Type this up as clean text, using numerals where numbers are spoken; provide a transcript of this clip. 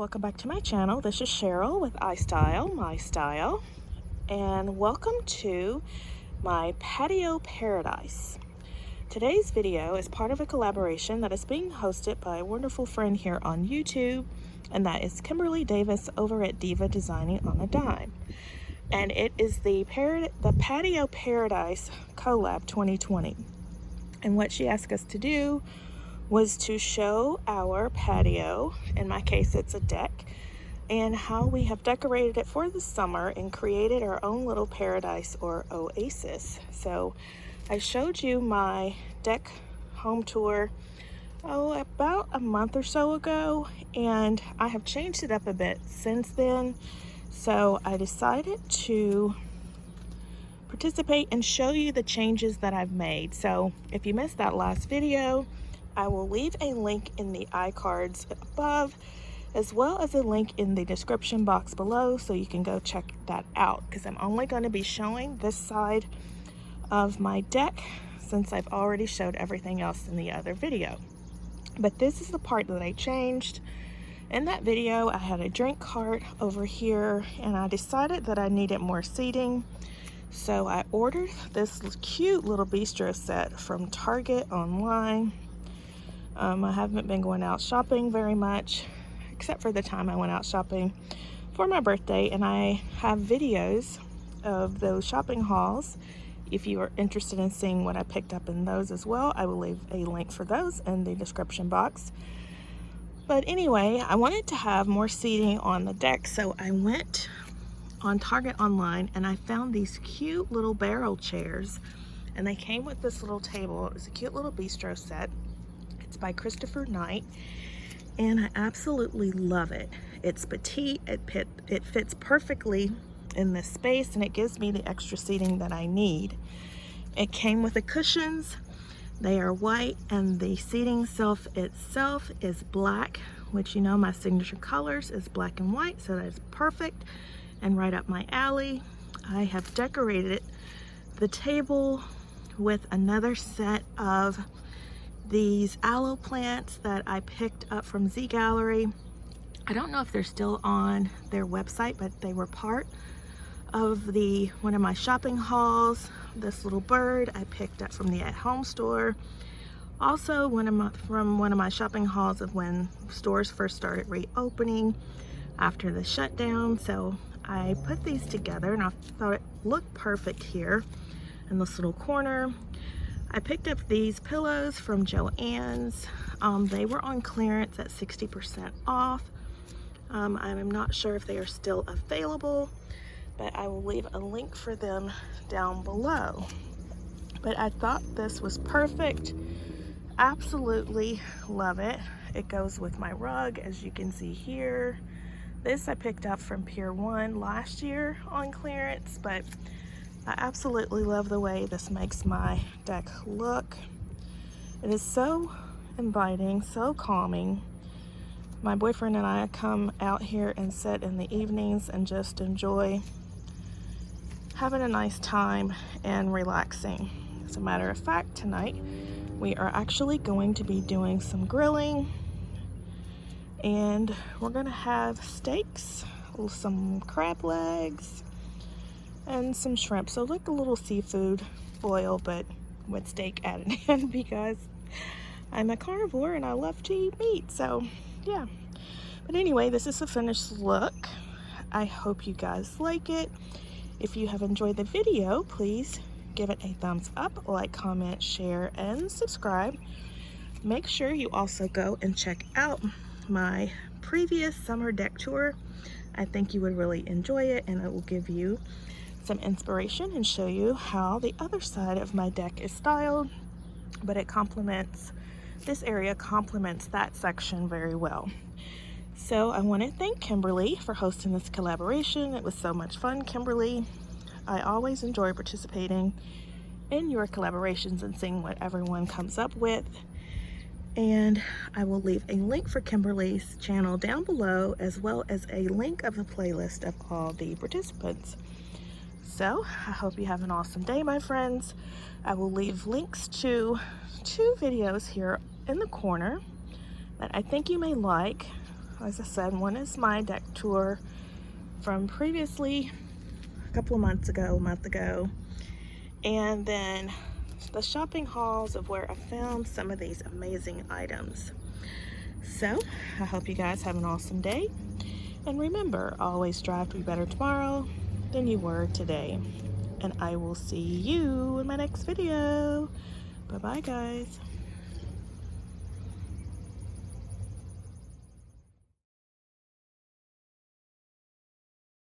welcome back to my channel. This is Cheryl with iSTYLEMYSTYLE, and welcome to my Patio Paradise. Today's video is part of a collaboration that is being hosted by a wonderful friend here on YouTube, and that is Kimberly Davis over at Diva Designing on a Dime. And it is the Patio Paradise Collab 2020. And what she asked us to do was to show our patio, in my case it's a deck, and how we have decorated it for the summer and created our own little paradise or oasis. So I showed you my deck home tour about a month or so ago, and I have changed it up a bit since then. So I decided to participate and show you the changes that I've made. So if you missed that last video, I will leave a link in the iCards above, as well as a link in the description box below, so you can go check that out, because I'm only going to be showing this side of my deck since I've already showed everything else in the other video. But this is the part that I changed. In that video, I had a drink cart over here, and I decided that I needed more seating. So I ordered this cute little bistro set from Target online. I haven't been going out shopping very much, except for the time I went out shopping for my birthday, and I have videos of those shopping hauls. If you are interested in seeing what I picked up in those as well, I will leave a link for those in the description box. But anyway, I wanted to have more seating on the deck, so I went on Target online and I found these cute little barrel chairs, and they came with this little table. It was a cute little bistro set. It's by Christopher Knight, and I absolutely love it. It's petite, it fits perfectly in this space, and it gives me the extra seating that I need. It came with the cushions. They are white, and the seating itself is black, which, you know, my signature colors is black and white, so that is perfect and right up my alley. I have decorated the table with another set of these aloe plants that I picked up from Z Gallery. I don't know if they're still on their website, but they were part of one of my shopping hauls. This little bird I picked up from the At Home store. Also from one of my shopping hauls of when stores first started reopening after the shutdown. So I put these together, and I thought it looked perfect here in this little corner. I picked up these pillows from Joann's. They were on clearance at 60% off. I'm not sure if they are still available, but I will leave a link for them down below. But I thought this was perfect. Absolutely love it. It goes with my rug, as you can see here. This I picked up from Pier 1 last year on clearance, but I absolutely love the way this makes my deck look. It is so inviting, so calming. My boyfriend and I come out here and sit in the evenings and just enjoy having a nice time and relaxing. As a matter of fact, tonight we are actually going to be doing some grilling, and we're gonna have steaks, some crab legs, and some shrimp. So like a little seafood boil, but with steak added in, because I'm a carnivore and I love to eat meat. So yeah. But anyway, this is the finished look. I hope you guys like it. If you have enjoyed the video, please give it a thumbs up, like, comment, share, and subscribe. Make sure you also go and check out my previous summer deck tour. I think you would really enjoy it, and it will give you some inspiration and show you how the other side of my deck is styled, but this area complements that section very well. So I want to thank Kimberly for hosting this collaboration. It was so much fun, Kimberly. I always enjoy participating in your collaborations and seeing what everyone comes up with. And I will leave a link for Kimberly's channel down below, as well as a link of the playlist of all the participants. So I hope you have an awesome day, my friends. I will leave links to 2 videos here in the corner that I think you may like. as I said, one is my deck tour from previously, a couple of months ago, a month ago, and then the shopping hauls of where I found some of these amazing items. So I hope you guys have an awesome day, and remember, always strive to be better tomorrow than you were today. And I will see you in my next video. Bye bye, guys.